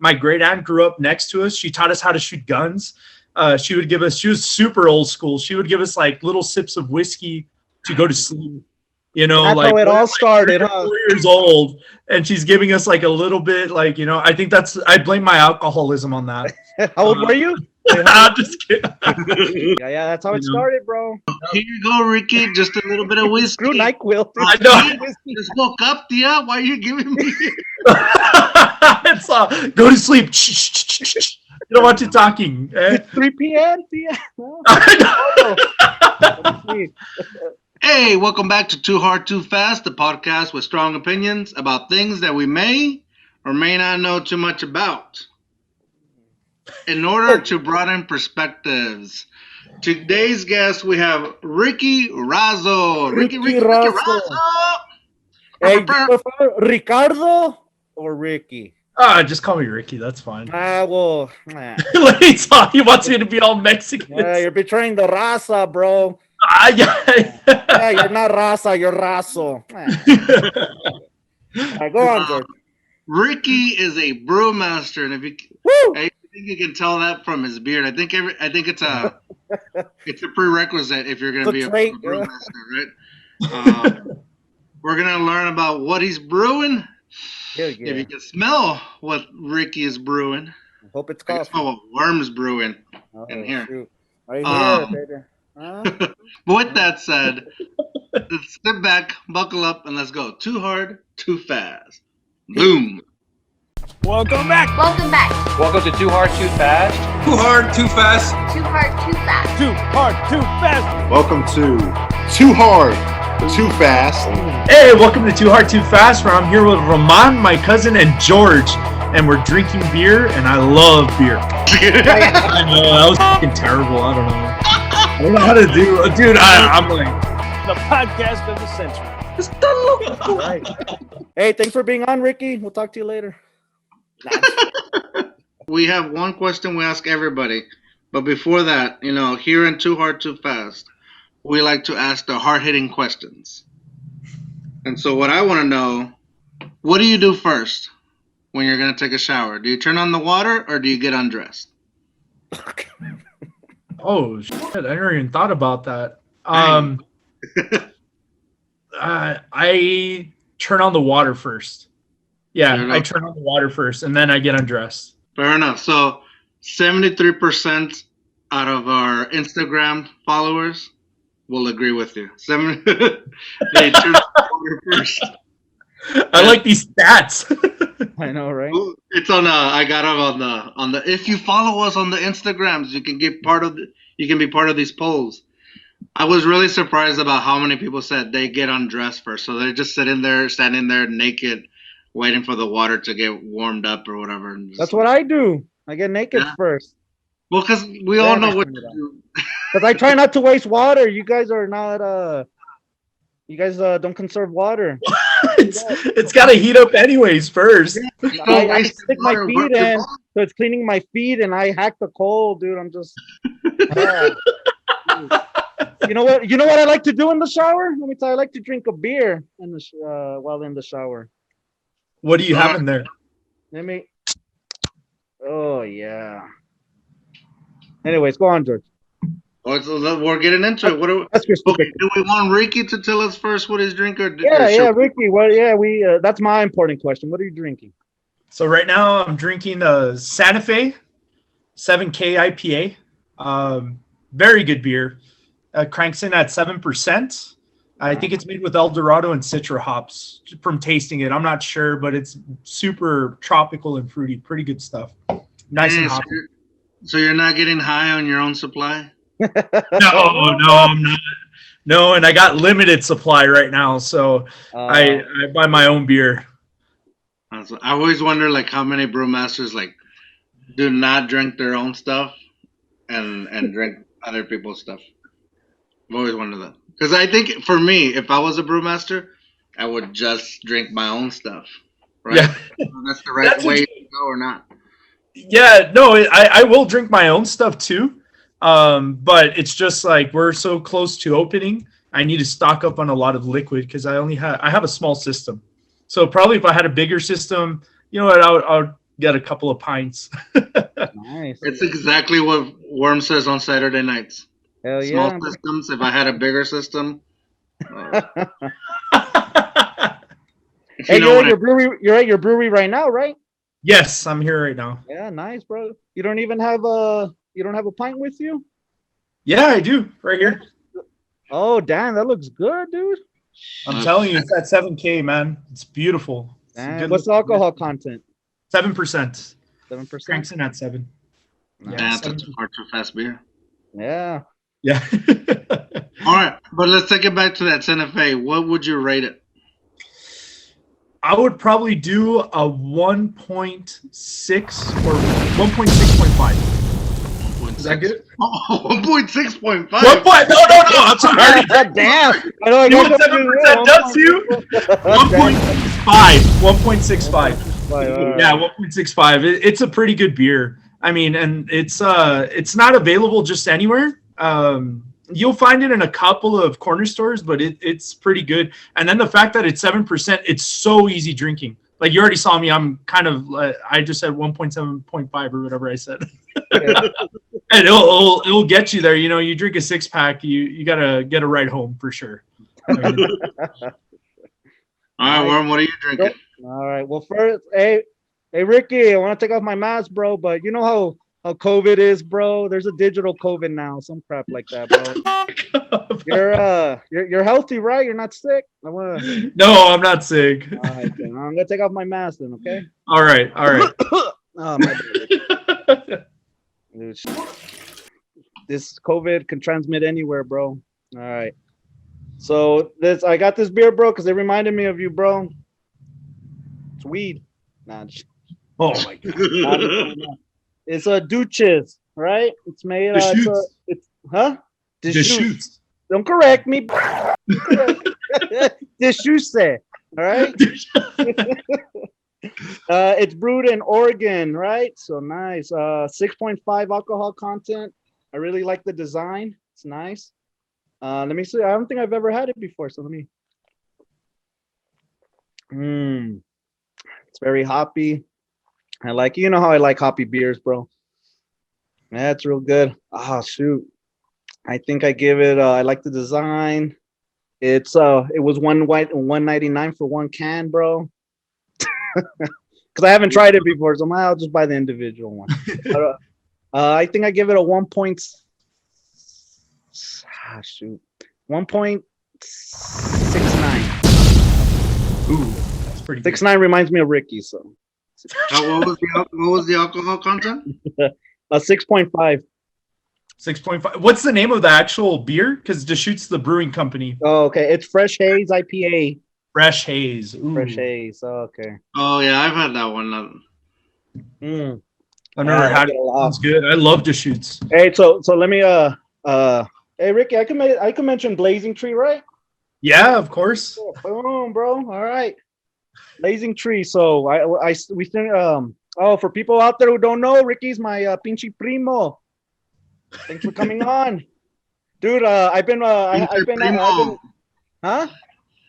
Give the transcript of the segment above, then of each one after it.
my great aunt grew up next to us. She taught us how to shoot guns. She was super old school. She would give us like little sips of whiskey to go to sleep. That's like how it all started, huh? 4 years old, and she's giving us like a little bit, like, I think I blame my alcoholism on that. How old were you? I'm just kidding. Yeah, that's how it started, bro. Here you go, Ricky. Just a little bit of whiskey. Screw NyQuil. I know. Just woke up, Tia. Why are you giving me? It's go to sleep. You don't want you talking. It's 3 p.m. Tia. Hey, welcome back to Too Hard, Too Fast, the podcast with strong opinions about things that we may or may not know too much about. In order to broaden perspectives, today's guest, we have Ricky Razo. Ricky Razo. Hey, you prefer Ricardo or Ricky? Just call me Ricky. That's fine. Well. Let me talk. He wants me to be all Mexican. Yeah, you're betraying the raza, bro. Yeah, you're not raza, you're razo. Go on, George. Ricky is a brewmaster, and I think you can tell that from his beard. I think it's a prerequisite if you're going to be a brewmaster, right? We're going to learn about what he's brewing. Yeah. If you can smell what Ricky is brewing. I hope it's coffee. I can smell what Worm's brewing in here. Shoot. Right here, baby. But with that said, let's sit back, buckle up, and let's go. Too hard, too fast. Boom. Welcome back. Welcome to Too Hard, Too Fast. Too hard, too fast. Too hard, too fast. Too hard, too fast. Welcome to Too Hard, Too Fast. Hey, welcome to Too Hard, Too Fast, where I'm here with Roman, my cousin, and George, and we're drinking beer, and I love beer. I know, that was fucking terrible. I don't know how to do, dude. I'm like the podcast of the century. Right. Hey, thanks for being on, Ricky. We'll talk to you later. We have one question we ask everybody, but before that, here in Too Hard, Too Fast, we like to ask the hard-hitting questions. And so what I want to know, what do you do first when you're going to take a shower? Do you turn on the water or do you get undressed? Oh shit! I never even thought about that. I turn on the water first. Yeah, I turn on the water first, and then I get undressed. Fair enough. So 73% out of our Instagram followers will agree with you. They turn on the water first. I like these stats. I know, right? It's on. I got them on the. If you follow us on the Instagrams, you can be part of these polls. I was really surprised about how many people said they get undressed first. So they're just standing there naked, waiting for the water to get warmed up or whatever. That's what I do. I get naked first. Well, because we all know what to do. Because I try not to waste water. You guys are not. You guys don't conserve water. It's got to heat up anyways first. I stick my feet in, so it's cleaning my feet, and I hack the coal, dude. I'm just. You know what? You know what I like to do in the shower? Let me tell you. I like to drink a beer while in the shower. What do you have in there? Let me. Oh yeah. Anyways, go on, George. We're getting into it. Do we want Ricky to tell us first what he's drinking? Ricky. Well, we. That's my important question. What are you drinking? So right now I'm drinking a Santa Fe 7K IPA. Very good beer. Cranks in at 7%. I think it's made with El Dorado and Citra hops. From tasting it, I'm not sure, but it's super tropical and fruity. Pretty good stuff. Nice and hoppy. So you're not getting high on your own supply? No, I'm not. No, and I got limited supply right now, so I buy my own beer. I always wonder, how many brewmasters do not drink their own stuff and drink other people's stuff. I've always wondered that. Because I think for me, if I was a brewmaster, I would just drink my own stuff. Right? Yeah. That's the right way to go or not. Yeah, no, I will drink my own stuff too. But it's just we're so close to opening. I need to stock up on a lot of liquid because I have a small system. So probably if I had a bigger system, I would get a couple of pints. Nice. It's exactly what Worm says on Saturday nights. Hell Small yeah. systems. If I had a bigger system, if Hey, you know you're what at your brewery. You're at your brewery right now, right? Yes, I'm here right now. Yeah, nice, bro. You don't even have a pint with you? Yeah, I do right here. Oh, damn, that looks good, dude. I'm telling you, it's at 7K, man. It's beautiful. It's a Damn, good what's the looking alcohol beer. content? 7%. 7%. Cranks in at 7. Damn, Yeah, that's a too hard, too fast beer. Yeah. yeah. All right, but let's take it back to that Santa Fe. What would you rate it? I would probably do a 1.6 or 1.6.5. Is that good? Oh, 1.6.5. 1 point? No. I'm sorry. Damn. I know. You know what 7% does to you? 1.65. 1.65. Yeah, 1.65. It's a pretty good beer. I mean, and it's not available just anywhere. You'll find it in a couple of corner stores, but it's pretty good. And then the fact that it's 7%, it's so easy drinking. Like you already saw me, I'm kind of I just said 1.7.5 or whatever I said. And it'll get you there. You know, you drink a 6-pack, you gotta get a ride home for sure. All right, Worm, what are you drinking? All right. Well, first, hey, Ricky, I want to take off my mask, bro. But you know how COVID is, bro. There's a digital COVID now, some crap like that, bro. You're healthy, right? You're not sick. No, I'm not sick. All right, then. I'm gonna take off my mask then, okay? All right. Oh, my bad. Dude, this COVID can transmit anywhere, bro. All right. So I got this beer, bro, because it reminded me of you, bro. It's weed. Nah, Oh my god. It's a Deschutes, right? It's made. Deschutes. Deschutes. Don't correct me. Deschutes, all right. It's brewed in Oregon, right? So nice. 6.5 alcohol content. I really like the design. It's nice. Let me see. I don't think I've ever had it before. So let me. It's very hoppy. I like, you know how I like hoppy beers, bro. That's real good. Oh shoot. I think I give it I like the design. It was $1.99 for one can, bro. Because I haven't tried it before, so I'll just buy the individual one. I think I give it a 1.69. Ooh, that's pretty good. 6.9 reminds me of Ricky, so. What was the alcohol content? 6.5. 6.5. What's the name of the actual beer? Because Deschutes the brewing company. Oh, okay. It's Fresh Haze IPA. Fresh Haze. Ooh. Fresh Haze. Oh, okay. Oh yeah, I've had that one. I've never had it. Sounds good. I love Deschutes. Hey, so let me hey Ricky, I can mention Blazing Tree, right? Yeah, of course. Oh, boom, bro. All right. Blazing Tree. So we think for people out there who don't know, Ricky's my pinche primo. Thanks for coming on, dude. I've been huh?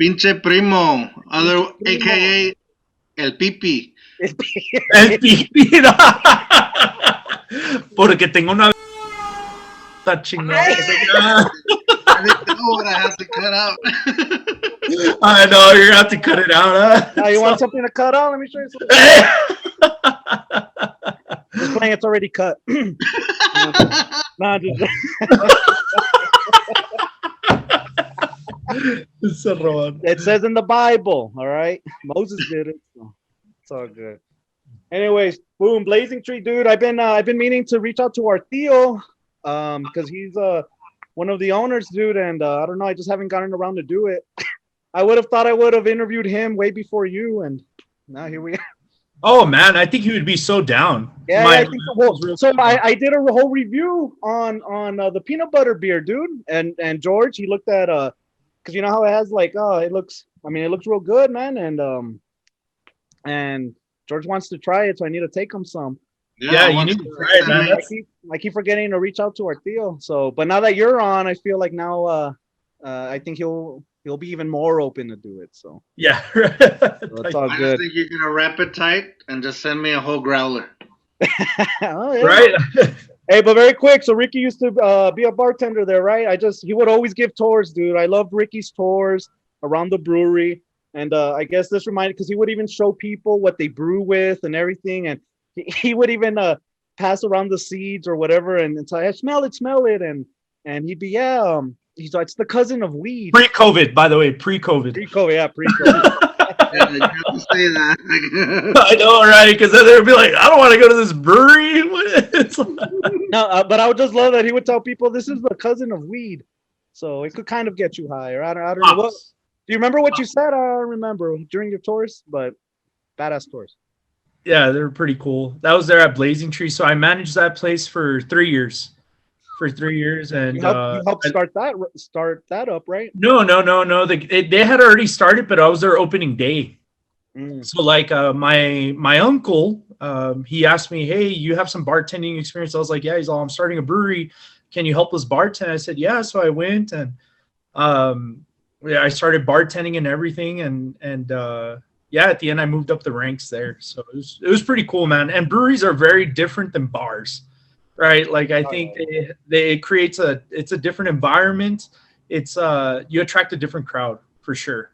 Pinche primo, AKA El Pipi. El pipi. Porque tengo una está chingada. I didn't know what I had to cut out. I know you're gonna have to cut it out. Huh? You want something to cut out? Let me show you something. Just playing, it's already cut. Nah, just... It says in the Bible, all right? Moses did it. So it's all good. Anyways, boom, Blazing Tree, dude. I've been meaning to reach out to our Theo, because he's one of the owners, dude, and I don't know, I just haven't gotten around to do it. I would have thought I would have interviewed him way before you, and now here we are. Oh man, I think he would be so down. Yeah, I think so. Well, so I did a whole review on the peanut butter beer, dude, and George, he looked at because you know how it has like it looks real good, man, and George wants to try it, so I need to take him some. Yeah, you need to try it, man. I keep forgetting to reach out to our Theo. So, but now that you're on, I feel like now I think he'll he'll be even more open to do it. So Yeah. so it's all I good. just think you're gonna wrap it tight and just send me a whole growler. Oh, yeah. Right. Hey, but very quick. So Ricky used to be a bartender there, right? He would always give tours, dude. I loved Ricky's tours around the brewery. And I guess this reminded, because he would even show people what they brew with and everything. And he would even pass around the seeds or whatever and say, "I smell it. And he'd be, he's like, it's the cousin of weed. Pre-COVID, by the way, pre-COVID. Pre-COVID, yeah, pre-COVID. Yeah, you have to say that. I know, right? Because then they'd be like, I don't want to go to this brewery. It's like- No, but I would just love that he would tell people this is the cousin of weed. So it could kind of get you higher. I don't know. What, do you remember what you said? I don't remember during your tours, but badass tours. Yeah, they were pretty cool. That was there at Blazing Tree. So I managed that place for 3 years. And You helped start that up, right? No. They had already started, but I was their opening day. Mm. So like my uncle, he asked me, "Hey, you have some bartending experience?" I was like, "Yeah." He's all, "I'm starting a brewery. Can you help us bartend?" I said, "Yeah." So I went and I started bartending and everything, and yeah, at the end I moved up the ranks there. So it was pretty cool, man. And breweries are very different than bars. Right, like I think it creates it's a different environment. It's you attract a different crowd for sure.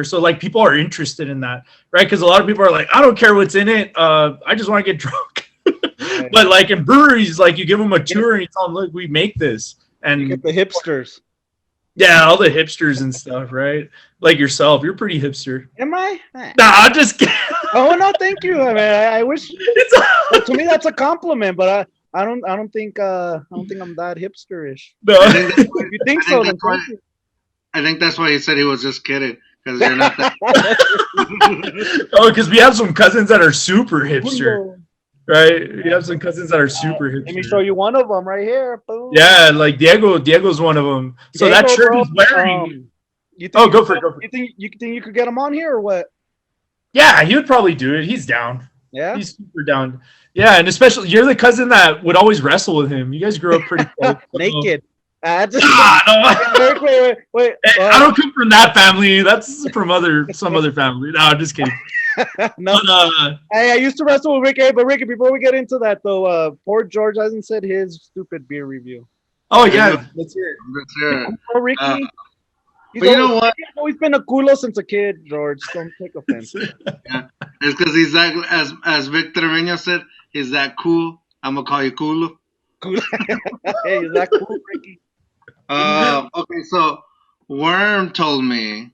So like people are interested in that, right? Because a lot of people are like, I don't care what's in it. I just want to get drunk. Right. But like in breweries, like you give them a tour and you tell them, look, we make this, and You get the hipsters. yeah, all the hipsters and stuff, right? Like yourself, you're pretty hipster. Am I? Nah, I'm just kidding. Oh no, thank you. I mean, I wish. To me, that's a compliment, but I don't think I'm that hipsterish. No. If you think so, then thank you. I think that's why he said he was just kidding, because you're not that. Oh, because we have some cousins that are super hipster. Right, we have some cousins that are super hipster. Let me show you one of them right here. Boom. Yeah, like Diego's one of them. So that shirt bro, he's wearing. You think Oh, go for it. You think you could get him on here or what? Yeah, he would probably do it. He's down. Yeah. He's super down. Yeah, and especially you're the cousin that would always wrestle with him. You guys grew up pretty close. Naked. No. Wait. Hey, I don't come from that family. That's from some other family. No, I'm just kidding. No. But, Hey, I used to wrestle with Ricky. But Ricky, before we get into that though, poor George hasn't said his stupid beer review. oh yeah, let's hear it. That's it. Poor Ricky. But you know what? He's always been a culo since a kid, George. Don't take offense. It's because he's that, as Victor Trevino said, he's that cool. I'm gonna call you Culo. Cool. Hey, is that cool, Ricky? Okay, so Worm told me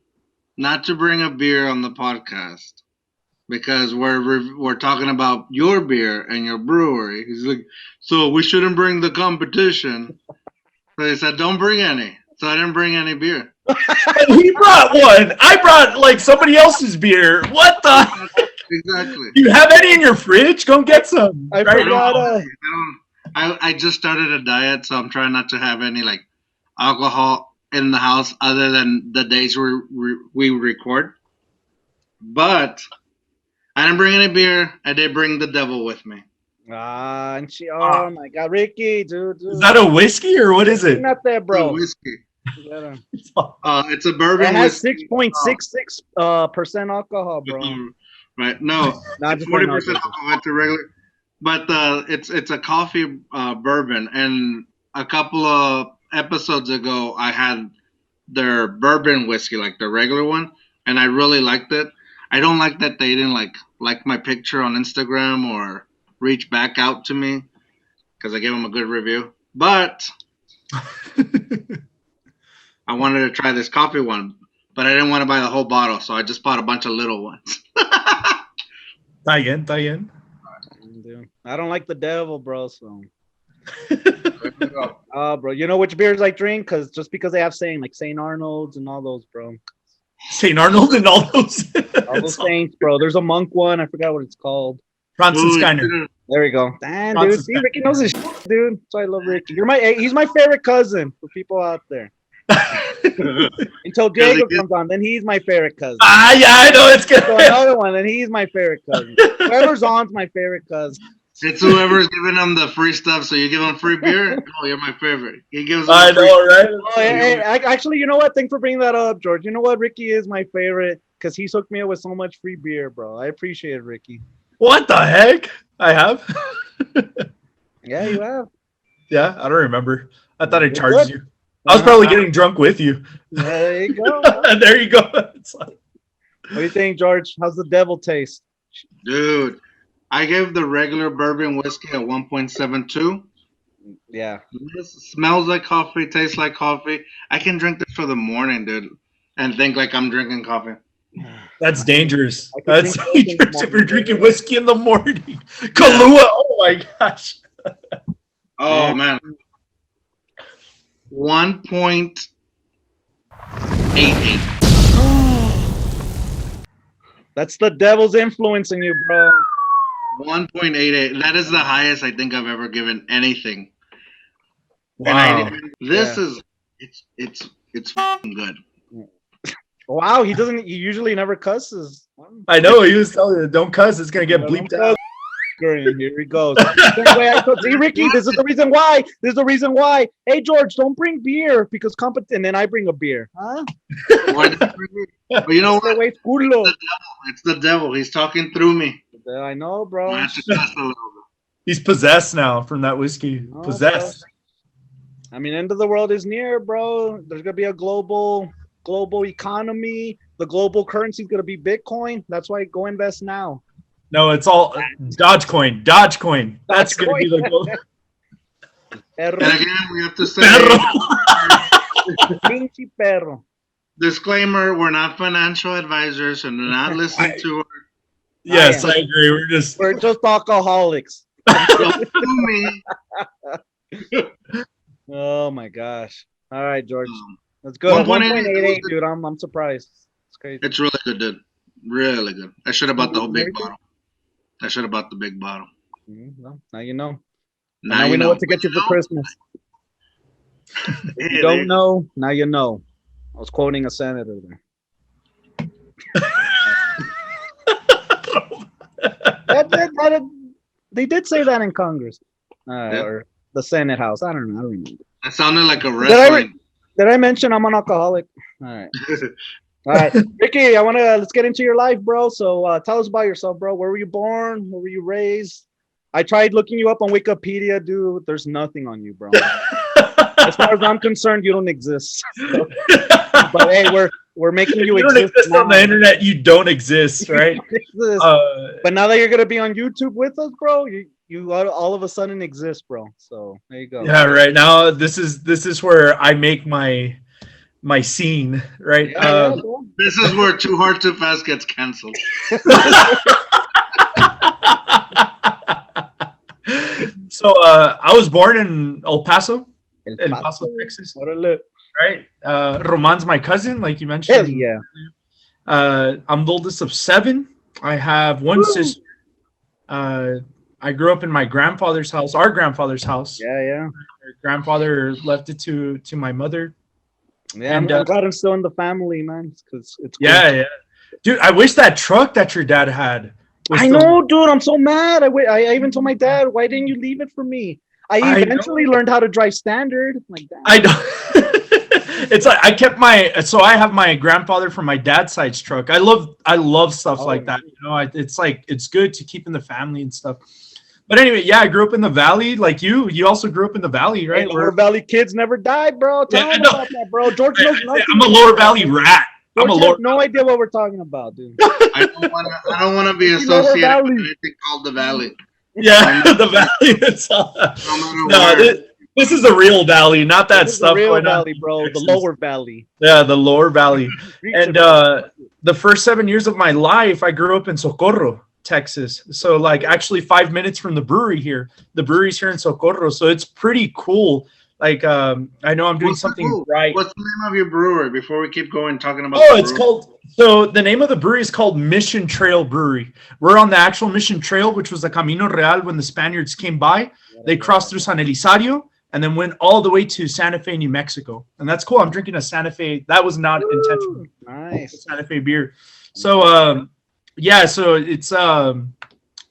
not to bring a beer on the podcast because we're talking about your beer and your brewery. He's like, so we shouldn't bring the competition. So he said, don't bring any. So I didn't bring any beer. He brought one. I brought like somebody else's beer. What the? Exactly. Do you have any in your fridge? Go get some. I right? forgot. I just started a diet, so I'm trying not to have any like alcohol in the house other than the days we record. But I didn't bring any beer. I did bring the devil with me. And oh my God, Ricky, dude. Is that a whiskey or what is it? Not there, bro. Whiskey. Yeah. It's a bourbon. It has whiskey. 6.66% alcohol, bro. Right? No, Not it's just 40% alcohol. It's a regular, but it's a coffee bourbon. And a couple of episodes ago, I had their bourbon whiskey, like the regular one, and I really liked it. I don't like that they didn't like my picture on Instagram or reach back out to me because I gave them a good review. But I wanted to try this coffee one, but I didn't want to buy the whole bottle, so I just bought a bunch of little ones. Tie in. I don't like the devil, bro. So, bro, you know which beers I drink? Because they have like St. Arnold's and all those, bro. St. Arnold and all those. All those saints, bro. There's a monk one. I forgot what it's called. Franciscaner. There we go. Damn, dude. See, Ricky knows his shit, dude. So I love Ricky. He's my favorite cousin for people out there. Until Diego comes on, then he's my favorite cousin. Yeah, I know it's good. So another one, then he's my favorite cousin. Whoever's on's my favorite cousin. It's whoever's giving them the free stuff. So you give them free beer. Oh, you're my favorite. He gives. Them I free- know, right? Oh, hey, actually, you know what? Thanks for bringing that up, George. You know what? Ricky is my favorite because he's hooked me up with so much free beer, bro. I appreciate it, Ricky. What the heck? I have? Yeah, you have. Yeah, I don't remember. I thought I You're charged good. you. I was probably getting drunk with you. There you go. There you go. It's like, What do you think, George? How's the devil taste? Dude, I gave the regular bourbon whiskey a 1.72. Yeah. This smells like coffee, tastes like coffee. I can drink this for the morning, dude, and think like I'm drinking coffee. that's dangerous. I could That's drink those in the dangerous if you're morning. drinking whiskey in the morning. Kahlua. Oh my gosh. Oh man, 1.88. That's the devil's influencing you, bro. 1.88. That is the highest I think I've ever given anything. Wow. And this is it's f***ing good. Wow, he usually never cusses. I know he was telling you, don't cuss. It's gonna get bleeped out. Here he goes. See, Ricky, this is the reason why. This is the reason why. Hey, George, don't bring beer because and then I bring a beer. Huh? But you know what? Wait, culo. It's the devil. He's talking through me. I know, I bro. have to cuss a little bit. He's possessed now from that whiskey. No, Possessed. I mean, end of the world is near, bro. There's gonna be a global economy. The global currency is gonna be Bitcoin. That's why go invest now. No, it's all Dogecoin. Dogecoin. That's gonna be the goal. And again, we have to say Pinche perro. disclaimer: we're not financial advisors, and do not listen to Yes, I agree. We're just alcoholics. Don't sue me. Oh my gosh. All right, George. Let's go. 1.88, dude. I'm surprised. It's crazy. It's really good, dude. Really good. I should have bought the whole big bottle. I should have bought the big bottle. Well, now you know. Now we you know what to get you for Christmas. If you don't know, now you know. I was quoting a senator there. They did say that in Congress. Or the Senate House. I don't know. I don't remember. That sounded like a wrestling. Did I mention I'm an alcoholic? All right. All right. Ricky, let's get into your life, bro. So tell us about yourself, bro. Where were you born? Where were you raised? I tried looking you up on Wikipedia, dude. There's nothing on you, bro. As far as I'm concerned, you don't exist. So. But hey, we're making you don't exist on the internet. You don't exist, right? But now that you're gonna be on YouTube with us, bro, you all of a sudden exist, bro. So there you go. Yeah, right now this is where I make my scene, right? This is where Too Hard Too Fast gets canceled. So I was born in El Paso, Texas. Right? Roman's my cousin, like you mentioned. Hell yeah. I'm the oldest of 7. I have one sister. I grew up in my grandfather's house, our grandfather's house. Yeah. Our grandfather left it to my mother. Yeah, I'm glad I'm still in the family, man. Because it's cool. Yeah. Dude, I wish that truck that your dad had. I know, dude. I'm so mad. I even told my dad, why didn't you leave it for me? I eventually learned how to drive standard. Like that. I know. It's like I kept I have my grandfather from my dad's side's truck. I love stuff like that. You know, it's like it's good to keep in the family and stuff. But anyway, yeah, I grew up in the valley, like you. You also grew up in the valley, right? Hey, Lower Valley kids never died, bro. Tell them about that, bro. George knows nothing. I'm a Lower Valley rat. George has no idea what we're talking about, dude. I don't want to be associated with anything called the Valley. Yeah, the valley itself. This is the real valley, not that stuff. The real valley, bro. The lower valley. Yeah, the lower valley. And the first 7 years of my life, I grew up in Socorro, Texas. So like actually 5 minutes from the brewery here. The brewery's here in Socorro, so it's pretty cool. Like I know I'm doing something right. What's the name of your brewery before we keep going talking about? The name of the brewery is called Mission Trail Brewery. We're on the actual Mission Trail, which was the Camino Real when the Spaniards came by. They crossed through San Elizario and then went all the way to Santa Fe, New Mexico. And that's cool. I'm drinking a Santa Fe. That was not intentional. Nice. Santa Fe beer. So so it's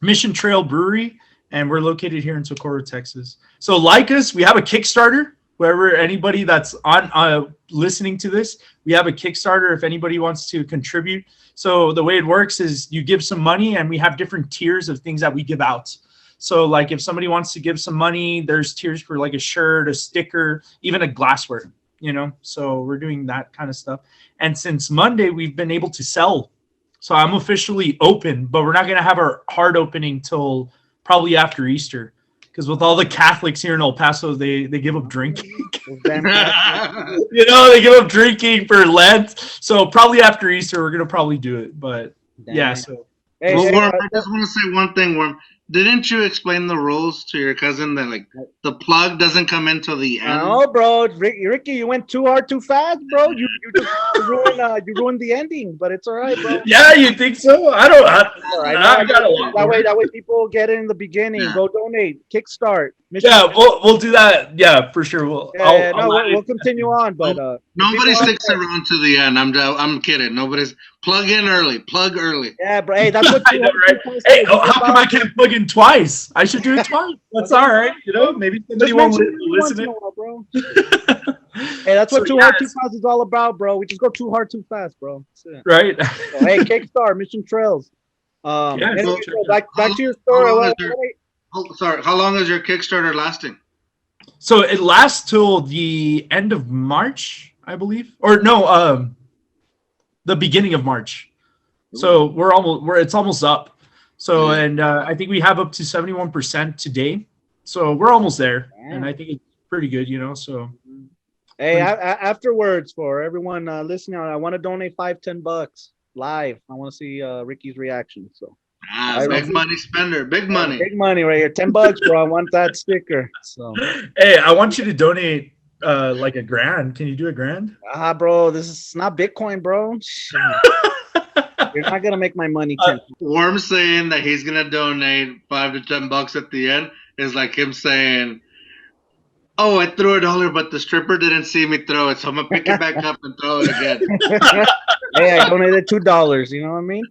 Mission Trail Brewery. and we're located here in Socorro, Texas. So like us, we have a Kickstarter. Wherever anybody that's on listening to this, we have a Kickstarter if anybody wants to contribute. So the way it works is you give some money, and we have different tiers of things that we give out. So like if somebody wants to give some money, there's tiers for like a shirt, a sticker, even a glassware, you know. So we're doing that kind of stuff. And since Monday, we've been able to sell. So I'm officially open, but we're not going to have our hard opening till probably after Easter. Because with all the Catholics here in El Paso, they give up drinking. They give up drinking for Lent. So probably after Easter, we're going to probably do it. But yeah, so. Hey, Worm, I just want to say one thing, Worm. Didn't you explain the rules to your cousin that like the plug doesn't come in till the end? No, bro, Ricky, you went too hard, too fast, bro. You ruined the ending, but it's all right, bro. Yeah, you think so? I got a lot. That way, people get it in the beginning. Go donate, Kickstart. We'll do that. Yeah, for sure. We'll continue on, but nobody sticks around to the end. I'm kidding. Nobody's plug early. Yeah, bro. Hey, that's what you know, right? Hey, how come I can't plug in twice? I should do it twice. That's all right. You know, maybe somebody won't listen. Bro. Hey, that's what Too Hard Too Fast is all about, bro. We just go too hard too fast, bro. Right. So, hey, Kickstarter, Mission Trails. Back to your story. Sorry, how long is your Kickstarter lasting? So it lasts till the end of March, I believe, or no, the beginning of March. So it's almost up. So and I think we have up to 71% today. So we're almost there, and I think it's pretty good, you know. So hey, afterwards for everyone listening, I want to donate $5-10 live. I want to see Ricky's reaction. So. Big money spender, big money right here. $10, bro. I want that sticker. So, hey, I want you to donate like $1,000. Can you do $1,000? Bro, this is not Bitcoin, bro. You're not gonna make my money. Worm saying that he's gonna donate $5 to $10 at the end is like him saying, "Oh, I threw $1, but the stripper didn't see me throw it, so I'm gonna pick it back up and throw it again." Hey, I donated $2. You know what I mean?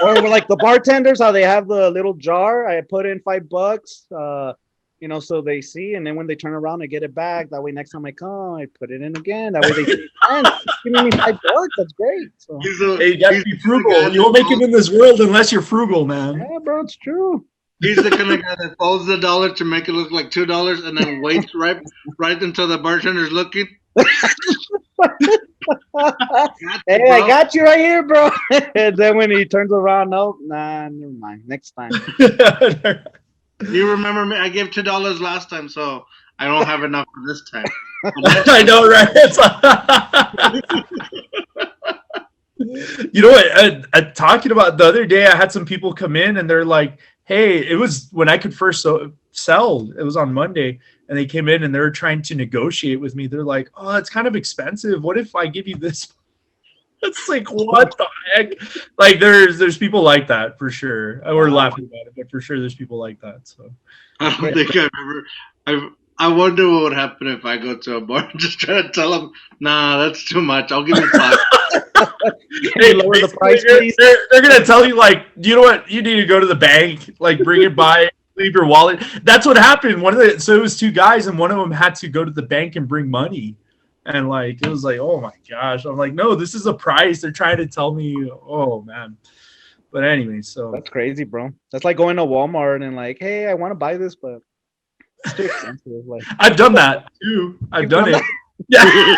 Or like the bartenders, how they have the little jar. I put in $5, you know, so they see, and then when they turn around, I get it back. That way, next time I come, I put it in again. That way, they see, man, giving me $5. That's great. So, hey, you gotta be frugal. You won't make it in this world unless you're frugal, man. Yeah, bro, it's true. He's the kind of guy that folds the $1 to make it look like $2, and then waits right until the bartender's looking. Hey, I got you right here, bro. And then when he turns around, never mind. Next time. You remember me? I gave $2 last time, so I don't have enough for this time. I know, right? You know what? Talking about the other day, I had some people come in and they're like, "Hey, it was when I could first sell. It was on Monday." And they came in and they were trying to negotiate with me. They're like, "Oh, it's kind of expensive. What if I give you this?" It's like, what the heck? Like, there's people like that for sure. We're laughing about it, but for sure, there's people like that. So I don't think I remember. I wonder what would happen if I go to a bar and just try to tell them, "Nah, that's too much. I'll give you $5." Hey, lower the price, please. They're gonna tell you, like, you know what? You need to go to the bank, like, bring it by. Leave your wallet. That's what happened. So it was two guys, and one of them had to go to the bank and bring money, and like it was like, oh my gosh. I'm like, no, this is a price. They're trying to tell me. Oh man. But anyway, so that's crazy, bro. That's like going to Walmart and like, hey, I want to buy this, but it's too expensive. Like, I've done that too. I've done it. Yeah.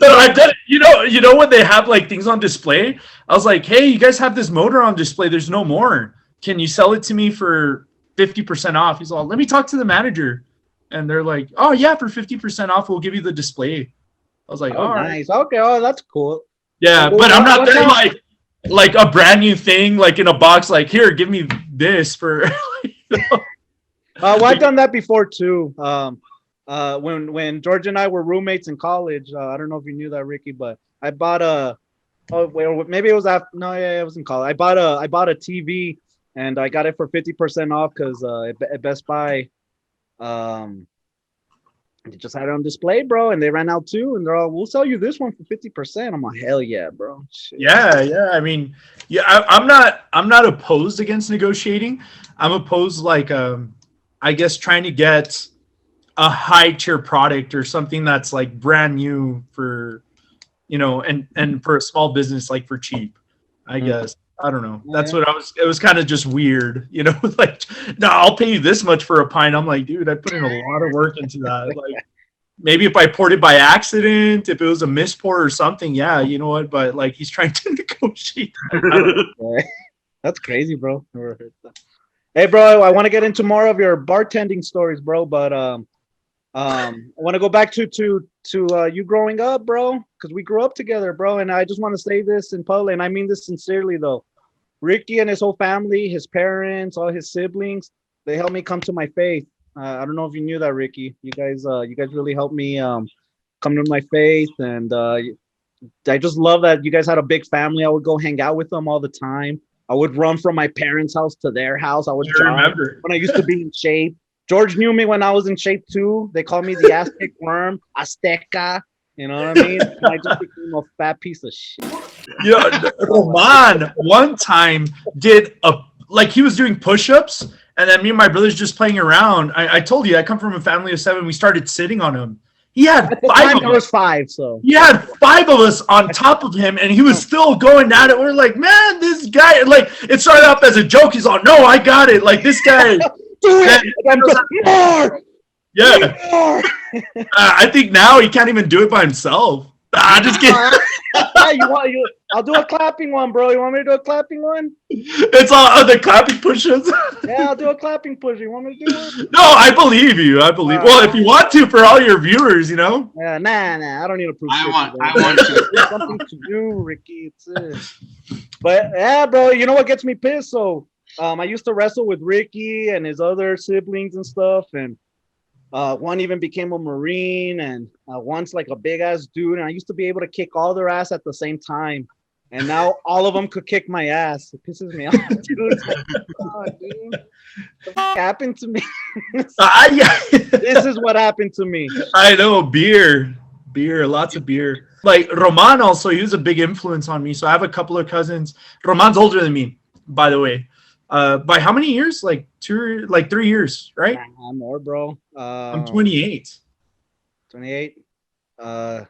But I've done it. You know when they have like things on display, I was like, hey, you guys have this motor on display. There's no more. Can you sell it to me for 50% off? He's all, let me talk to the manager. And they're like, oh, yeah, for 50% off, we'll give you the display. I was like, oh, all nice. right. Okay, oh, that's cool. Yeah, but I'm not there like a brand new thing, like in a box, like, here, give me this for, you know? Well, I've done that before, too. When George and I were roommates in college, I don't know if you knew that, Ricky, but I bought maybe it was after, no, yeah, it was in college. I bought a TV. And I got it for 50% off because at Best Buy, They just had it on display, bro, and they ran out too. And they're all, "We'll sell you this one for 50%." I'm like, "Hell yeah, bro!" Shit. Yeah. I mean, yeah, I'm not opposed against negotiating. I'm opposed, like, I guess trying to get a high tier product or something that's like brand new for, and for a small business, like for cheap, I guess. I don't know. That's what it was kind of just weird, like, no, I'll pay you this much for a pint. I'm like, dude, I put in a lot of work into that. Like, maybe if I poured it by accident, if it was a misport or something, yeah, you know what? But like, he's trying to negotiate. That's crazy, bro. Never heard that. Hey, bro, I want to get into more of your bartending stories, bro, but I want to go back to you growing up, bro, because we grew up together, bro. And I just want to say this in public, and I mean this sincerely, though. Ricky and his whole family, his parents, all his siblings, they helped me come to my faith. I don't know if you knew that, Ricky. You guys really helped me come to my faith, and I just love that you guys had a big family. I would go hang out with them all the time. I would run from my parents' house to their house. I would jog when I used to be in shape. George knew me when I was in shape too. They called me the Aztec worm, Azteca. You know what I mean? And I just became a fat piece of shit. Yeah, Roman one time he was doing push-ups, and then me and my brothers just playing around. I told you I come from a family of 7. We started sitting on him. He had At the time, there was 5, so he had 5 of us on top of him, and he was still going at it. We're like, man, this guy, like, it started off as a joke. He's like, no, I got it. Like, this guy. More. Yeah. More. I think now he can't even do it by himself. Just kidding. I'll do a clapping one, bro. You want me to do a clapping one? It's all the clapping push-ups. Yeah, I'll do a clapping push. You want me to do one? No, I believe you. Well, if you want to, for all your viewers, Yeah, nah. I don't need to prove. I want to. There's something to do, Ricky. It's it. But yeah, bro. You know what gets me pissed? So, I used to wrestle with Ricky and his other siblings and stuff, and one even became a Marine, and one's like a big ass dude, and I used to be able to kick all their ass at the same time, and now all of them could kick my ass. It pisses me off, dude. It's like, oh, dude. What happened to me? This is what happened to me. I know, beer, lots of beer. Like Roman also, he was a big influence on me. So I have a couple of cousins. Roman's older than me, by the way. By how many years? Like 3 years, right? More, bro. I'm 28. 28. 4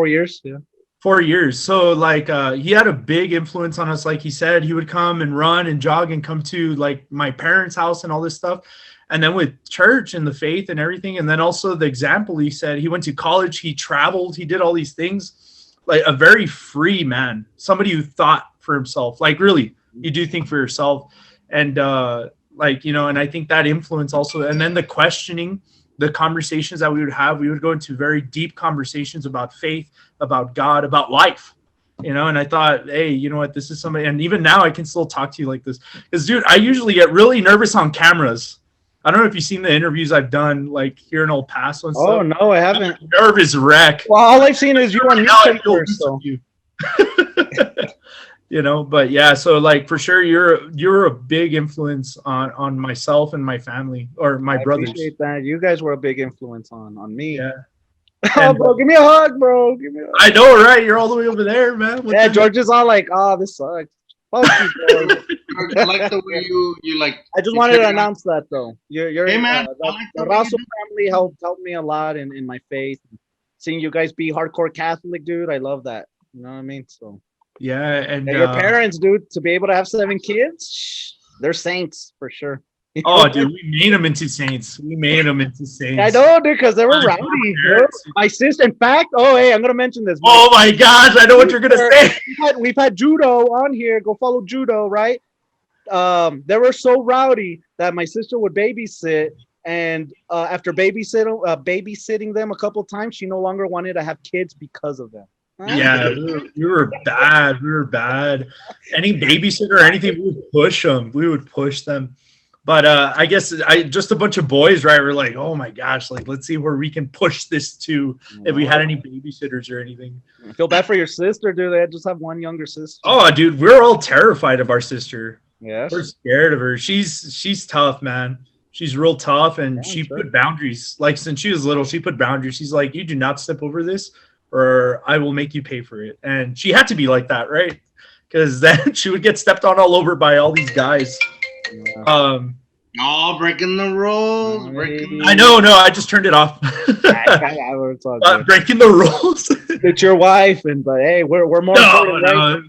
years. Yeah. 4 years. So like he had a big influence on us. Like he said, he would come and run and jog and come to like my parents' house and all this stuff. And then with church and the faith and everything. And then also the example, he said he went to college, he traveled, he did all these things. Like a very free man, somebody who thought for himself. Like really, you do think for yourself. And and I think that influence also, and then the questioning, the conversations that we would have, we would go into very deep conversations about faith, about God, about life, and I thought, hey, you know what, this is somebody, and even now I can still talk to you like this, because dude, I usually get really nervous on cameras. I don't know if you've seen the interviews I've done, like here in El Paso and stuff. Oh no, I haven't. I'm a nervous wreck. Well, all I've seen is you on newspapers, so. But yeah, so like for sure you're a big influence on myself and my family, or my brothers. I appreciate that. You guys were a big influence on me. Yeah. Oh, bro, give me a hug, bro. Give me a hug. I know, right? You're all the way over there, man. Yeah, George is all like, oh, this sucks. Fuck you, bro. I like the way you like. I just wanted to announce that, though. You're hey, man. The Razo family helped me a lot in my faith. Seeing you guys be hardcore Catholic, dude, I love that. You know what I mean? So. Yeah, and your parents, dude, to be able to have 7 kids, they're saints for sure. Oh, dude, we made them into saints. I know, dude, because they were rowdy. My sister, in fact, I'm gonna mention this. Oh my gosh, I know what you're gonna say. We've had Judo on here. Go follow Judo, right? They were so rowdy that my sister would babysit, and after babysitting them a couple times, she no longer wanted to have kids because of them. Yeah, we were bad. Any babysitter or anything, we would push them. We would push them. But I guess just a bunch of boys, right? We're like, oh my gosh, like let's see where we can push this to. If we had any babysitters or anything. I feel bad for your sister, dude. They just have one younger sister. Oh, dude, we're all terrified of our sister. Yeah, we're scared of her. She's tough, man. She's real tough, and Yeah, she sure. put boundaries. Like since she was little, she put boundaries. She's like, you do not step over this, or I will make you pay for it. And she had to be like that, right? Because then she would get stepped on all over by all these guys. Yeah. Oh, breaking the rules. I know, no, I just turned it off. It's all good. Breaking the rules. It's your wife, but hey, we're more important, right?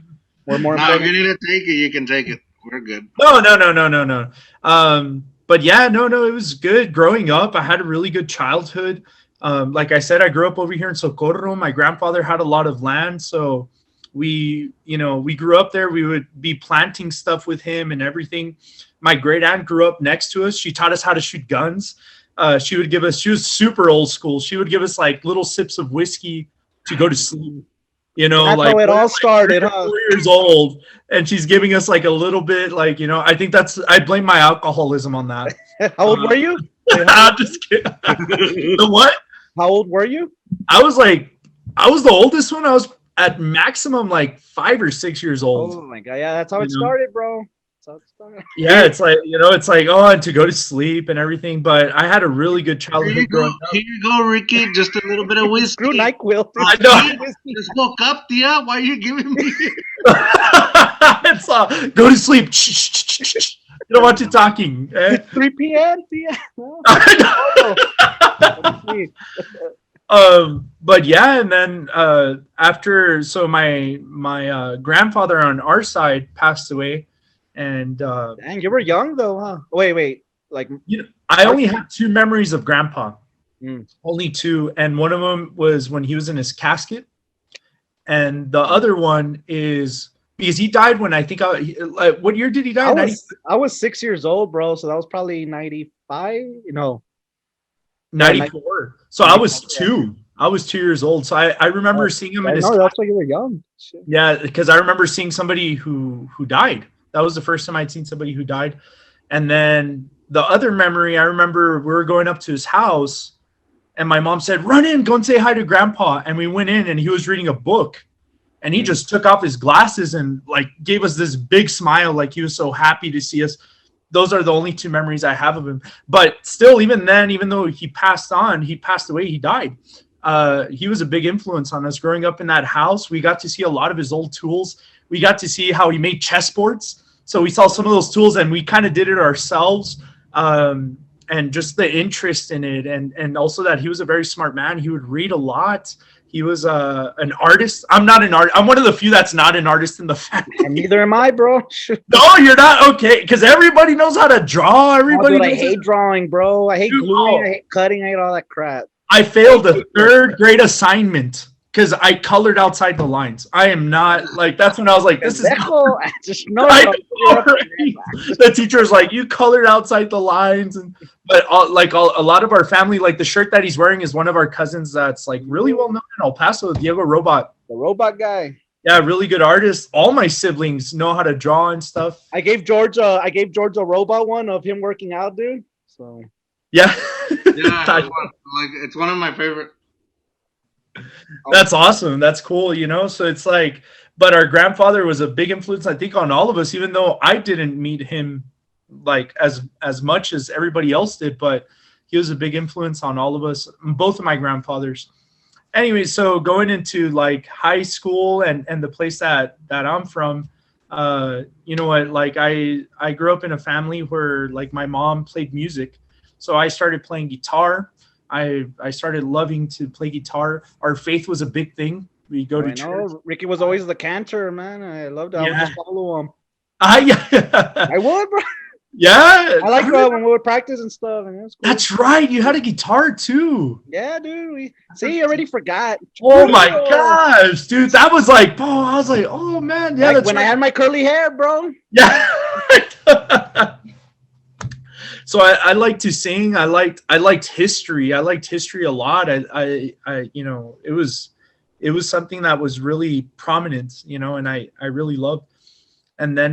We're more No, if important. you need to take it, you can take it. We're good. No. But yeah, no, it was good growing up. I had a really good childhood. Like I said, I grew up over here in Socorro. My grandfather had a lot of land, so we grew up there. We would be planting stuff with him and everything. My great aunt grew up next to us. She taught us how to shoot guns. She was super old school. She would give us like little sips of whiskey to go to sleep. That's like how it all started, 4 years old, and she's giving us like a little bit, like, I think I blame my alcoholism on that. How old were you? I'm just kidding. The what? How old were you? I was the oldest one. I was at maximum like 5 or 6 years old. Oh my god, yeah, that's how it started, bro. That's how it started. Yeah, it's like and to go to sleep and everything. But I had a really good Here childhood you growing go, up. here you go, Ricky. Just a little bit of whiskey. Screw NyQuil. I know. Just woke up, Tia. Why are you giving me? It's go to sleep. You don't want you talking. It's 3 p.m. Yeah. But yeah, and then after, so my grandfather on our side passed away, and Dang, you were young though, huh? Wait, like I only have 2 memories of Grandpa, Mm. only 2, and one of them was when he was in his casket, and the other one is because he died when I think what year did he die? I was 6 years old, bro. So that was probably 95. 94. So I was 2. I was 2 years old. So I remember seeing him in his. No, that's why you were young. Shit. Yeah, because I remember seeing somebody who died. That was the first time I'd seen somebody who died. And then the other memory, I remember we were going up to his house, and my mom said, "Run in, go and say hi to Grandpa." And we went in, and he was reading a book, and he just took off his glasses and like gave us this big smile, like he was so happy to see us. Those are the only 2 memories I have of him. But still, even then, even though he passed away, he died. He was a big influence on us growing up in that house. We got to see a lot of his old tools. We got to see how he made chessboards. So we saw some of those tools, and we kind of did it ourselves. And just the interest in it, and also that he was a very smart man. He would read a lot. He was an artist. I'm not an artist. I'm one of the few that's not an artist in the family. And neither am I, bro. No, you're not. Okay, because everybody knows how to draw. Everybody. I hate drawing, bro. I hate gluing. I hate cutting. I hate all that crap. I failed a 3rd grade assignment because I colored outside the lines. I am not like, that's when I was like, this is not, I just know. I know, right? The teacher was like, you colored outside the lines. But a lot of our family, like the shirt that he's wearing is one of our cousins that's like really well known in El Paso, Diego Robot. The robot guy. Yeah, really good artist. All my siblings know how to draw and stuff. I gave George a robot one of him working out, dude. So yeah. Yeah, it's one of my favorite. That's awesome. That's cool, So it's like, but our grandfather was a big influence, I think, on all of us, even though I didn't meet him like as much as everybody else did, but he was a big influence on all of us, both of my grandfathers. Anyway, so going into like high school and the place that I'm from, you know what, like I grew up in a family where like my mom played music. So I started playing guitar. I started loving to play guitar. Our faith was a big thing. We go to church. Ricky was always the cantor, man. I loved it. I would just follow him. I would, bro. Yeah. I like when we would practice and stuff. And it was cool. That's right. You had a guitar too. Yeah, dude. See, you already forgot. Oh my gosh, dude. That was like, I was like, oh man. Yeah, like that's when I had my curly hair, bro. Yeah. So I like to sing. I liked history. I liked history a lot. I it was something that was really prominent, and I really loved. And then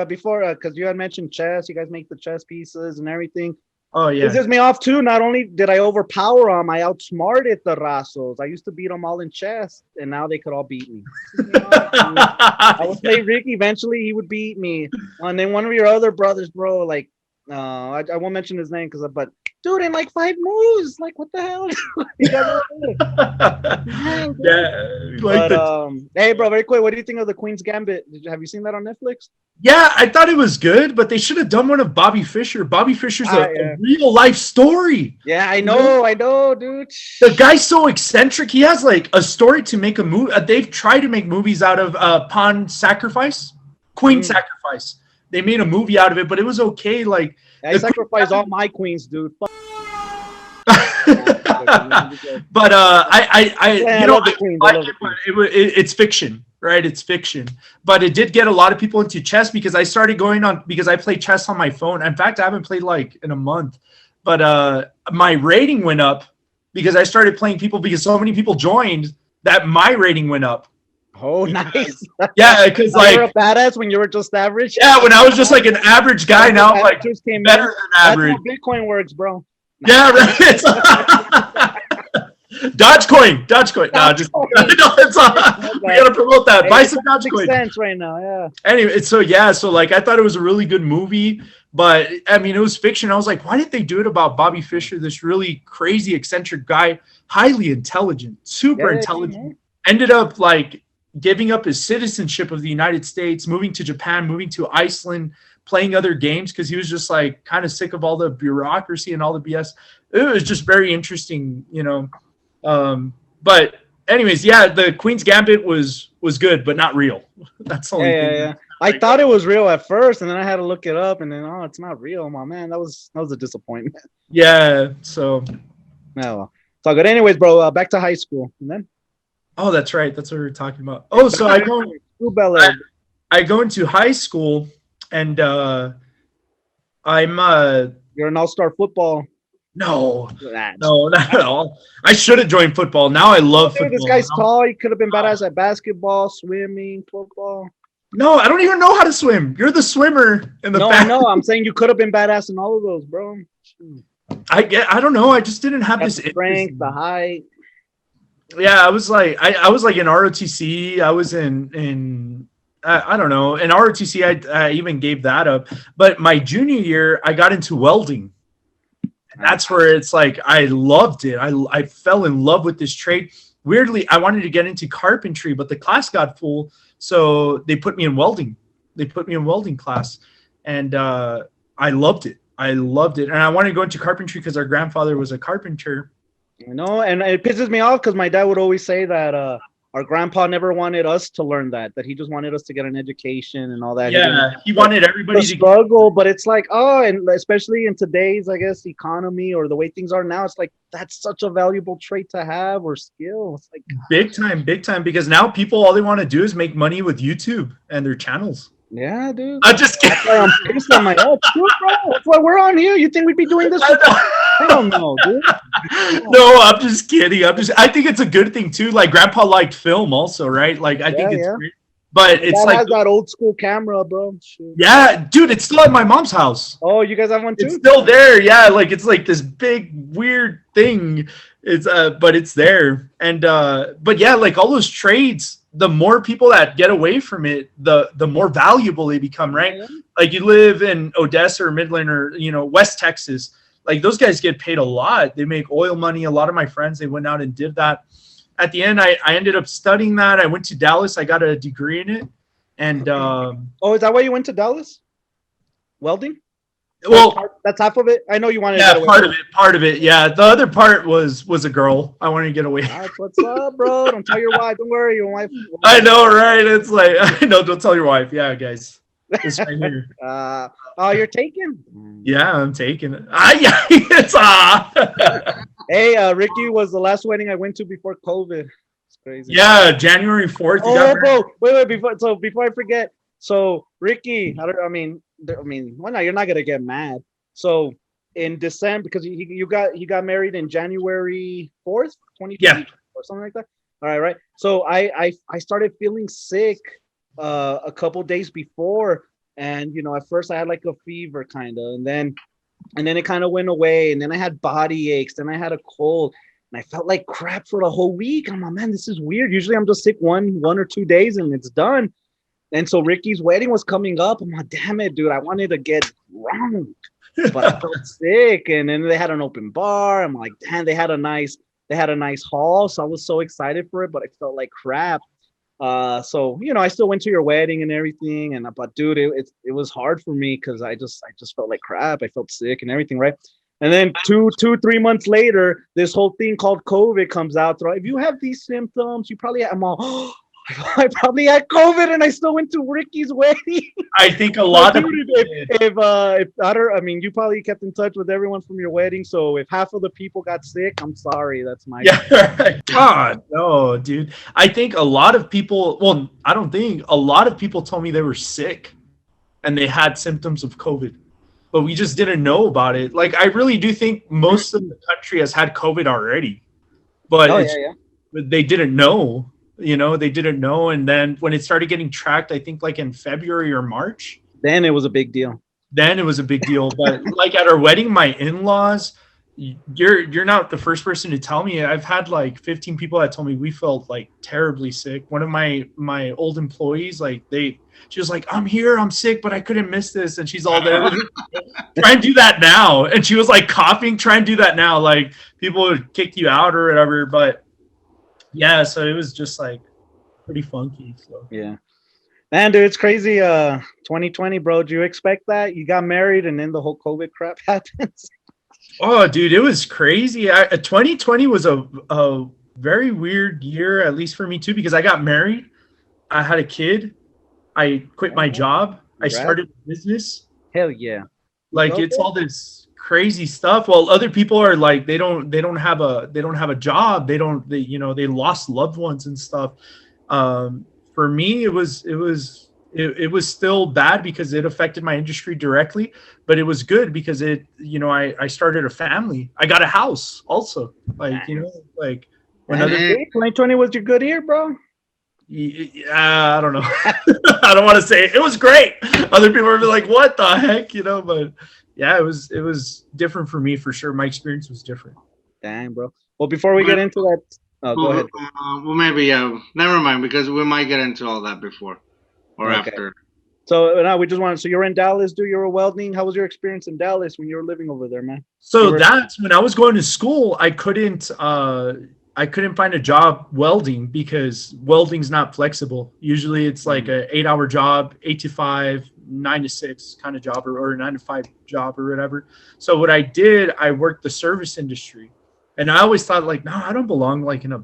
before, because you had mentioned chess, you guys make the chess pieces and everything. Oh yeah, this is me off too. Not only did I overpower them, I outsmarted the Razos. I used to beat them all in chess, and now they could all beat me. I would play Ricky. Eventually, he would beat me. And then one of your other brothers, bro, like I won't mention his name but dude, in like 5 moves, like what the hell? Dang, dude. Yeah, like Hey, bro, very quick. What do you think of the Queen's Gambit? Have you seen that on Netflix? yeah, I thought it was good, but they should have done one of Bobby Fischer. Bobby Fischer's a real life story. Yeah, I know, dude. The guy's so eccentric. He has like a story to make a movie. They've tried to make movies out of Pawn Sacrifice, Queen Sacrifice. They made a movie out of it, but it was okay. Like I sacrifice all my queens, dude. But it's fiction, right? It's fiction, but it did get a lot of people into chess because I started going on because I play chess on my phone. In fact, I haven't played like in a month, but my rating went up because I started playing people because so many people joined that my rating went up. Oh, nice. Yeah, because like you were a badass when you were just average. Yeah, when I was just like an average guy, now I'm like better than average. That's how Bitcoin works, bro. Yeah, right. Dogecoin. No, just no, we gotta promote that. Buy some Dogecoin. Sense right now, yeah. Anyway, so like I thought it was a really good movie, but I mean it was fiction. I was like, why didn't they do it about Bobby Fischer, this really crazy, eccentric guy, highly intelligent, super intelligent, ended up like giving up his citizenship of the United States, moving to Japan, moving to Iceland, playing other games because he was just like kind of sick of all the bureaucracy and all the BS. It was just very interesting, you know. But anyways, yeah, the Queen's Gambit was good, but not real. That's the only thing. Yeah. I thought it was real at first, and then I had to look it up, and then it's not real, my man. That was a disappointment. Yeah. So. No, it's all good. Anyways, bro, back to high school, and then. Oh, that's right. That's what we were talking about. Oh, so I go into high school, and I'm You're an all-star football. No, not at all. I should have joined football. Now I love football. This guy's tall. He could have been badass at basketball, swimming, football. No, I don't even know how to swim. You're the swimmer in the I know. I'm saying you could have been badass in all of those, bro. I don't know. I just didn't have this strength, the height. Yeah, I was like in ROTC. I was in I don't know. In ROTC, I even gave that up. But my junior year, I got into welding. And that's where it's like I loved it. I fell in love with this trade. Weirdly, I wanted to get into carpentry, but the class got full, so they put me in welding. They put me in welding class, and I loved it. And I wanted to go into carpentry because our grandfather was a carpenter. You know, and it pisses me off because my dad would always say that our grandpa never wanted us to learn that he just wanted us to get an education and all that. Yeah, he wanted everybody to struggle, but it's like, and especially in today's, I guess, economy or the way things are now, it's like that's such a valuable trait to have or skill. It's like big time, because now people, all they want to do is make money with YouTube and their channels. Yeah, dude. I'm just kidding. That's why I'm pissed on my head, bro. That's why we're on here. You think we'd be doing this? I don't know, dude. No, I'm just kidding. I think it's a good thing too. Like Grandpa liked film also, right? Like I think it's great. But it's like has that old school camera, bro. Shoot. Yeah, dude, it's still at my mom's house. Oh, you guys have one too? It's still there. Yeah, like it's like this big weird thing. It's but it's there. And but yeah, like all those trades, the more people that get away from it, the more valuable they become, right? Yeah. Like you live in Odessa or Midland or West Texas, like those guys get paid a lot. They make oil money. A lot of my friends, they went out and did that. At the end, I ended up studying that. I went to Dallas. I got a degree in it. And is that why you went to Dallas? Welding? Well, that's half of it. I know you wanted. Yeah, part of it. Yeah, the other part was a girl. I wanted to get away. That's what's up, bro. Don't tell your wife. Don't worry, your wife. I know, right? It's like I know. Don't tell your wife. Yeah, guys. It's right here. You're taking? Yeah, I'm taking it. Yeah, it's Hey, Ricky was the last wedding I went to before COVID. It's crazy. Yeah, January 4th. Bro. Wait. Before I forget. So Ricky, I mean, well, no, you're not gonna get mad. So in December, because he got married in January 4th, 2020, or something like that. All right. So I started feeling sick a couple days before, and at first I had like a fever kind of, and then it kind of went away, and then I had body aches, then I had a cold, and I felt like crap for the whole week. I'm like, man, this is weird. Usually I'm just sick one or 2 days and it's done. And so Ricky's wedding was coming up. I'm like, damn it, dude, I wanted to get drunk. but I felt sick. And then they had an open bar. I'm like, damn, they had a nice hall. So I was so excited for it, but I felt like crap. So I still went to your wedding and everything, but dude, it was hard for me because I just felt like crap. I felt sick and everything, right? And then 3 months later, this whole thing called COVID comes out. So if you have these symptoms, you probably I'm all, I probably had COVID, and I still went to Ricky's wedding. I think a lot of if you probably kept in touch with everyone from your wedding. So if half of the people got sick, I'm sorry. That's my God, no, dude. I think a lot of people. Well, I don't think a lot of people told me they were sick, and they had symptoms of COVID, but we just didn't know about it. Like, I really do think most of the country has had COVID already, but they didn't know. They didn't know. And then when it started getting tracked, I think like in February or March. Then it was a big deal. But like at our wedding, my in-laws, you're not the first person to tell me. I've had like 15 people that told me we felt like terribly sick. One of my old employees, she was like, I'm here, I'm sick, but I couldn't miss this. And she's all there. Try and do that now. And she was like coughing, try and do that now. Like, people would kick you out or whatever. But yeah, so it was just like pretty funky. So yeah, man, dude, it's crazy. 2020, bro. Do you expect that? You got married and then the whole COVID crap happens. Oh, dude, it was crazy. 2020 was a very weird year, at least for me too, because I got married, I had a kid, I quit my job, I started a business. Hell yeah! Like, it's all this crazy stuff. Well, other people are like, they don't have a job. They lost loved ones and stuff. For me, it was still bad because it affected my industry directly, but it was good because I started a family. I got a house also. Like, when 2020 was your good year, bro. I don't know. I don't want to say it. It was great. Other people would be like, what the heck, but yeah, it was different for me for sure. My experience was different. Dang, bro. Well, before we get into that, go ahead. Well, maybe, never mind, because we might get into all that before or after. So now we just wanted. So you're in Dallas, dude. You were welding. How was your experience in Dallas when you were living over there, man? So that's when I was going to school. I couldn't find a job welding because welding's not flexible. Usually it's like an 8-hour job, 8 to 5, 9 to 6 kind of job, or 9 to 5 job or whatever. So what I did, I worked the service industry, and I always thought like, no, I don't belong like in a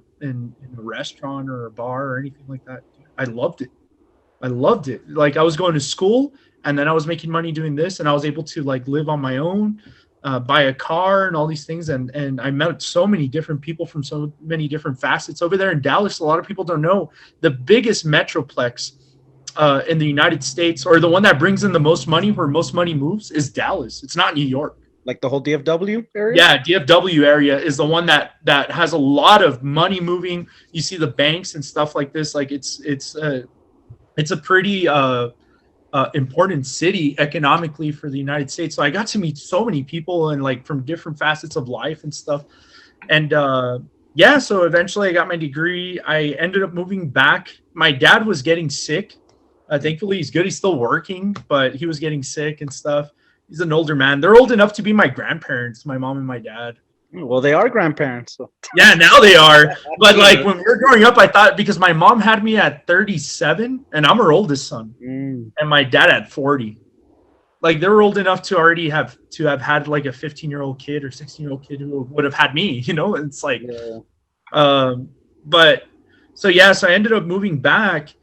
restaurant or a bar or anything like that. I loved it. Like, I was going to school, and then I was making money doing this, and I was able to like live on my own, buy a car and all these things. And I met so many different people from so many different facets over there in Dallas. A lot of people don't know the biggest metroplex in the United States, or the one that brings in the most money, where most money moves, is Dallas. It's not New York. Like the whole DFW area? Yeah, DFW area is the one that has a lot of money moving. You see the banks and stuff like this. Like, it's a pretty important city economically for the United States. So I got to meet so many people, and like from different facets of life and stuff. And so eventually I got my degree. I ended up moving back. My dad was getting sick. Thankfully he's good. He's still working, but he was getting sick and stuff. He's an older man. They're old enough to be my grandparents, my mom and my dad. Well, they are grandparents. So. Yeah, now they are. But like when we were growing up, I thought, because my mom had me at 37 and I'm her oldest son, and my dad at 40. Like, they were old enough to already have had like a 15-year-old kid or 16-year-old kid who would have had me, It's like, but so I ended up moving back,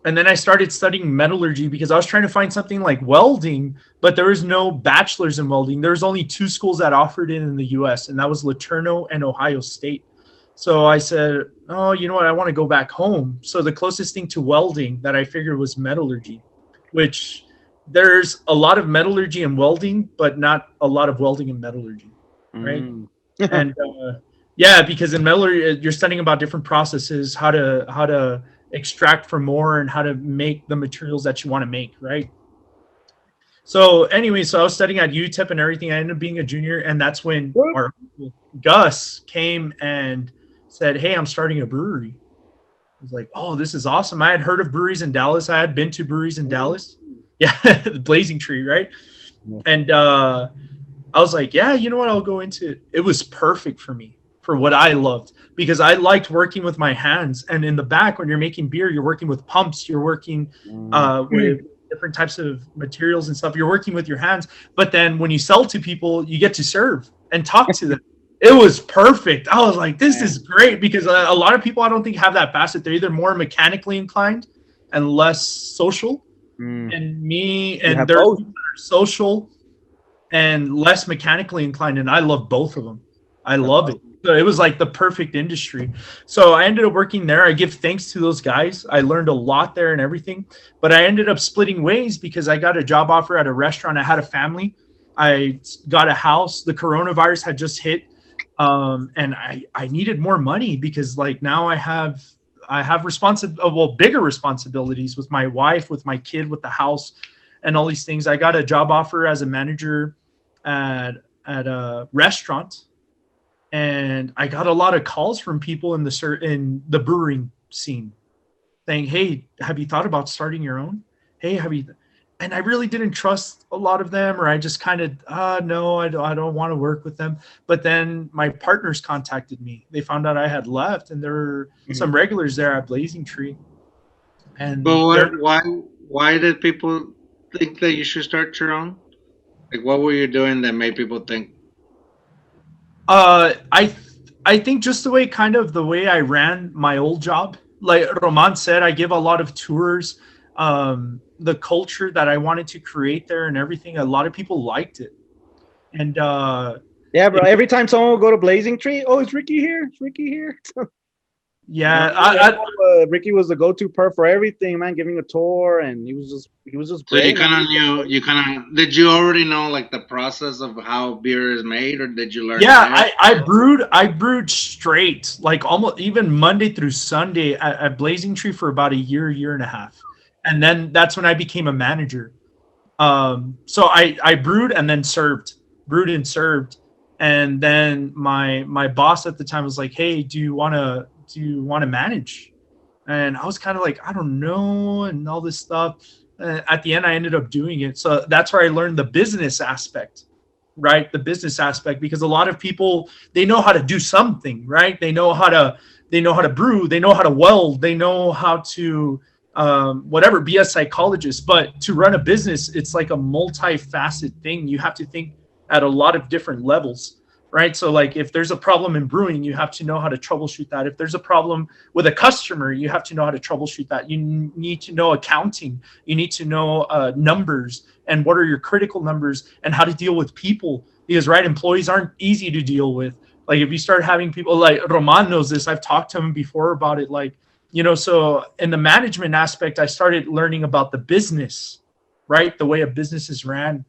and then I started studying metallurgy because I was trying to find something like welding, but there was no bachelor's in welding. There was only 2 schools that offered it in the U.S., and that was LeTourneau and Ohio State. So I said, oh, you know what? I want to go back home. So the closest thing to welding that I figured was metallurgy, which there's a lot of metallurgy and welding, but not a lot of welding and metallurgy, right? And because in metallurgy, you're studying about different processes, how to extract from ore and how to make the materials that you want to make, right? So anyway, so I was studying at UTEP and everything. I ended up being a junior, and that's when our Gus came and said, hey, I'm starting a brewery. I was like, oh, this is awesome. I had heard of breweries in Dallas. I had been to breweries in Dallas. Yeah, the Blazing Tree, right? And I was like, yeah, you know what? I'll go into it. It was perfect for me, for what I loved, because I liked working with my hands. And in the back, when you're making beer, you're working with pumps, you're working with different types of materials and stuff. You're working with your hands. But then when you sell to people, you get to serve and talk to them. It was perfect. I was like, this is great, because a lot of people I don't think have that facet. They're either more mechanically inclined and less social. And me and they're social and less mechanically inclined, and I love both of them. I love it. So it was like the perfect industry. So I ended up working there. I give thanks to those guys. I learned a lot there and everything, but I ended up splitting ways because I got a job offer at a restaurant. I had a family. I got a house. The coronavirus had just hit, and I needed more money because like now I have bigger responsibilities with my wife, with my kid, with the house, and all these things. I got a job offer as a manager at a restaurant, and I got a lot of calls from people in the brewing scene saying, "Hey, have you thought about starting your own? Hey, have you?" And I really didn't trust a lot of them, or I just kind of, no, I don't want to work with them. But then my partners contacted me. They found out I had left, and there were some regulars there at Blazing Tree. And why did people think that you should start your own? Like, what were you doing that made people think? I think just the way I ran my old job. Like Roman said, I give a lot of tours. The culture that I wanted to create there and everything, a lot of people liked it. And yeah, bro, every time someone will go to Blazing Tree, oh, is Ricky here? Is Ricky here? Yeah, Ricky was the go-to per for everything, man, giving a tour, and he was just so you kind of did you already know like the process of how beer is made, or did you learn? Yeah, I brewed straight, like almost even Monday through Sunday at Blazing Tree for about a year and a half. And then that's when I became a manager. So I brewed and then brewed and served. And then my boss at the time was like, "Hey, do you want to manage?" And I was kind of like, "I don't know," and all this stuff. At the end, I ended up doing it. So that's where I learned the business aspect, right? The business aspect, because a lot of people, they know how to do something, right? They know how to brew, they know how to weld, they know how to whatever, be a psychologist. But to run a business, it's like a multifaceted thing. You have to think at a lot of different levels, right? So like if there's a problem in brewing, you have to know how to troubleshoot that. If there's a problem with a customer, you have to know how to troubleshoot that. You need to know accounting. You need to know numbers and what are your critical numbers and how to deal with people, because right, employees aren't easy to deal with. Like if you start having people, like Roman knows this, I've talked to him before about it, like, you know, so in the management aspect, I started learning about the business, right? The way a business is ran.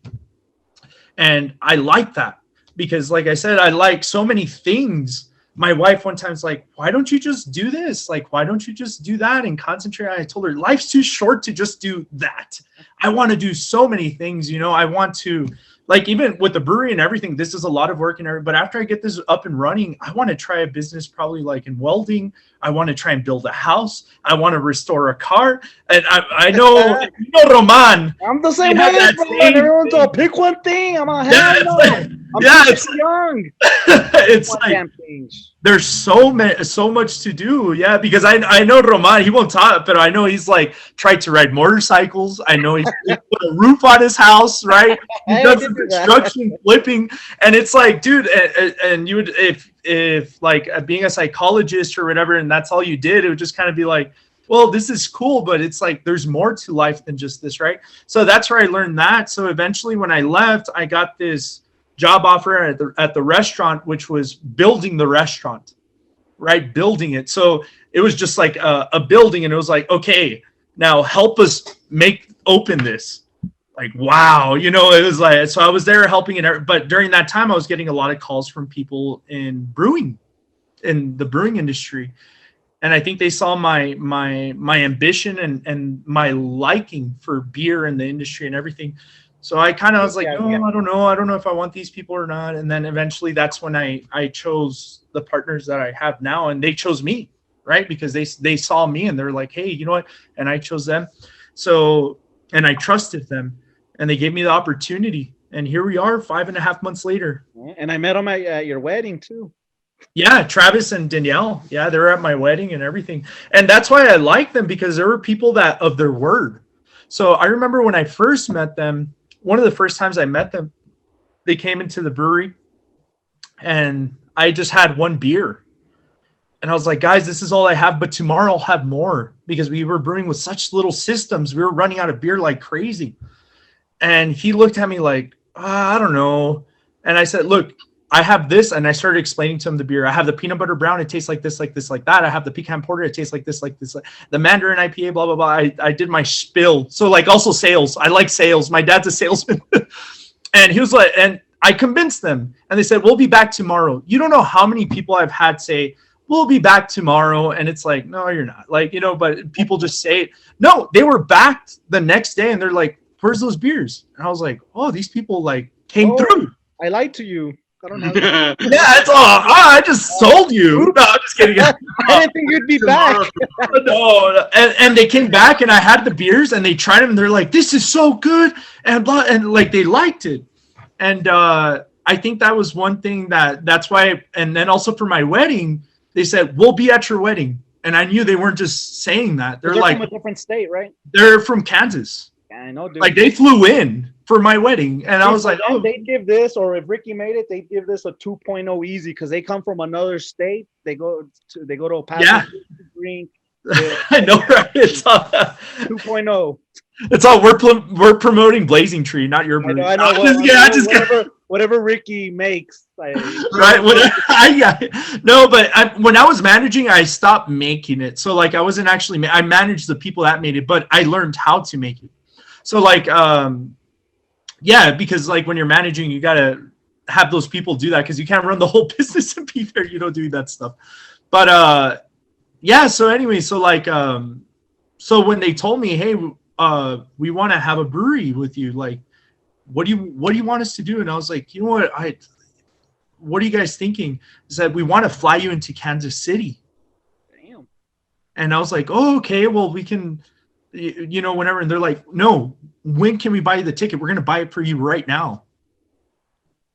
And I like that because, like I said, I like so many things. My wife one time was like, "Why don't you just do this? Like, why don't you just do that and concentrate?" I told her, life's too short to just do that. I want to do so many things, you know. I want to, like, even with the brewery and everything, this is a lot of work and everything. But after I get this up and running, I want to try a business probably like in welding. I want to try and build a house. I want to restore a car. And I know, you know, Roman. I'm the same way, bro. Everyone's all pick one thing. I'm it's young. It's like there's so much to do. Yeah, because I know Roman, he won't talk, but I know he's like tried to ride motorcycles. I know he's put a roof on his house, right? He does some construction, flipping, and it's like, dude, and you would if like being a psychologist or whatever, and that's all you did, it would just kind of be like, well, this is cool, but it's like there's more to life than just this, right? So that's where I learned that. So eventually, when I left, I got this job offer at the restaurant, which was building the restaurant, right? Building it. So it was just like a building, and it was like, okay, now help us open this. Like, wow, you know, it was like, so I was there helping it. But during that time, I was getting a lot of calls from people in the brewing industry. And I think they saw my ambition and my liking for beer and the industry and everything. So I kind of was like, I don't know if I want these people or not. And then eventually that's when I chose the partners that I have now, and they chose me, right? Because they saw me and they're like, hey, you know what? And I chose them. So, and I trusted them, and they gave me the opportunity. And here we are 5.5 months later. And I met him at your wedding too. Yeah, Travis and Danielle. Yeah, they were at my wedding and everything. And that's why I like them, because there were people that of their word. So I remember when I first met them, one of the first times I met them, they came into the brewery and I just had one beer. And I was like, guys, this is all I have, but tomorrow I'll have more, because we were brewing with such little systems. We were running out of beer like crazy. And he looked at me like, I don't know. And I said, look, I have this. And I started explaining to him the beer. I have the peanut butter brown. It tastes like this, like this, like that. I have the pecan porter. It tastes like this, like this. Like the Mandarin IPA, blah, blah, blah. I did my spill. So like also sales. I like sales. My dad's a salesman. And he was like, and I convinced them. And they said, we'll be back tomorrow. You don't know how many people I've had say, we'll be back tomorrow. And it's like, no, you're not. Like, you know, but people just say it. No, they were back the next day and they're like, where's those beers? And I was like, oh, these people like came through. I lied to you. I don't know. Yeah, it's all. I just sold you. No, I'm just kidding. I didn't think you'd be back. No, and they came back and I had the beers and they tried them and they're like, this is so good, and blah, and like they liked it. And I think that was one thing that's why. And then also for my wedding, they said, we'll be at your wedding. And I knew they weren't just saying that. They're like from a different state, right? They're from Kansas. Yeah, I know, dude. Like they flew in for my wedding, and I was like, oh, they give this, or if Ricky made it, they give this a 2.0 easy, because they come from another state. They go to a Paso, yeah, drink. I know, right? It's all 2.0. It's all we're promoting Blazing Tree, not your brewery. I know. Whatever Ricky makes, right? When I was managing, I stopped making it. So like I wasn't actually. I managed the people that made it, but I learned how to make it. So like, yeah, because like when you're managing, you gotta have those people do that, because you can't run the whole business and be there, you know, doing that stuff. But yeah. So anyway, so like, so when they told me, hey, we want to have a brewery with you, like, what do you want us to do? And I was like, you know what are you guys thinking? I said, we want to fly you into Kansas City. Damn. And I was like, oh, okay, well, we can, you know, whenever. And they're like, no, when can we buy you the ticket? We're going to buy it for you right now.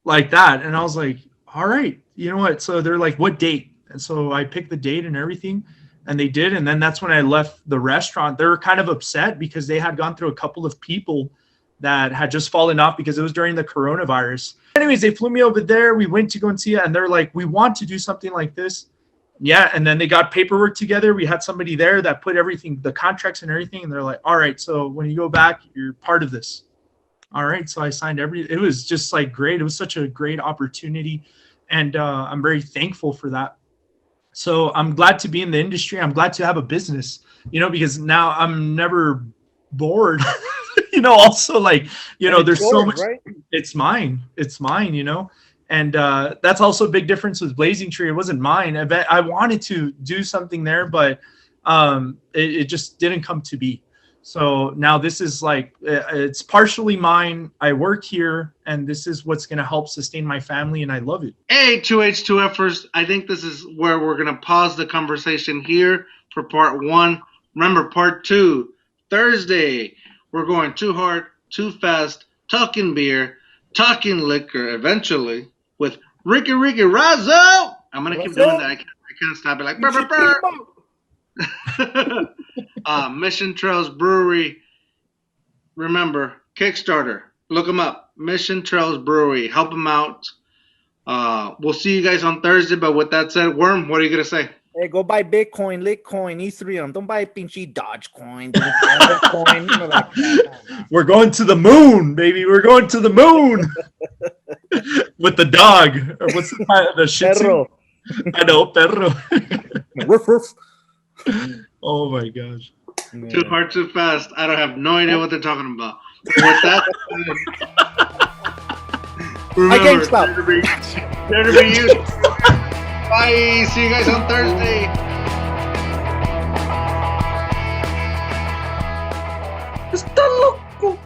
Like that. And I was like, all right, you know what? So they're like, what date? And so I picked the date and everything, and they did. And then that's when I left the restaurant. They were kind of upset because they had gone through a couple of people that had just fallen off because it was during the coronavirus. Anyways, they flew me over there. We went to go and see it, and they're like, we want to do something like this. Yeah, and then they got paperwork together. We had somebody there that put everything, the contracts and everything, and they're like, all right, so when you go back, you're part of this. All right, so I signed it was just like great. It was such a great opportunity, and I'm very thankful for that. So I'm glad to be in the industry. I'm glad to have a business, you know, because now I'm never bored. You know, also like, you know, there's so much, right? It's mine, you know, and that's also a big difference with Blazing Tree. It wasn't mine. I wanted to do something there, but it just didn't come to be. So now this is like, it's partially mine. I work here, and this is what's going to help sustain my family, and I love it. Hey, 2H2Fers, I think this is where we're going to pause the conversation here for part 1. Remember, part 2, Thursday, we're going too hard, too fast, talking beer, talking liquor eventually with Ricky Razo. I'm going to keep doing that. I can't stop it. Like, burr, burr, burr. Mission Trails Brewery. Remember, Kickstarter. Look them up. Mission Trails Brewery. Help them out. We'll see you guys on Thursday. But with that said, Worm, what are you going to say? Hey, go buy Bitcoin, Litcoin, Ethereum. Don't buy pinchy Dogecoin. We're going to the moon, baby. We're going to the moon with the dog. Or what's the shih tzu? Perro. I know, perro. Roof, roof. Oh my gosh. Yeah. Too hard, too fast. I don't have no idea what they're talking about. With that, remember, I can't stop. Dare to be you. Bye. See you guys on Thursday. Está loco.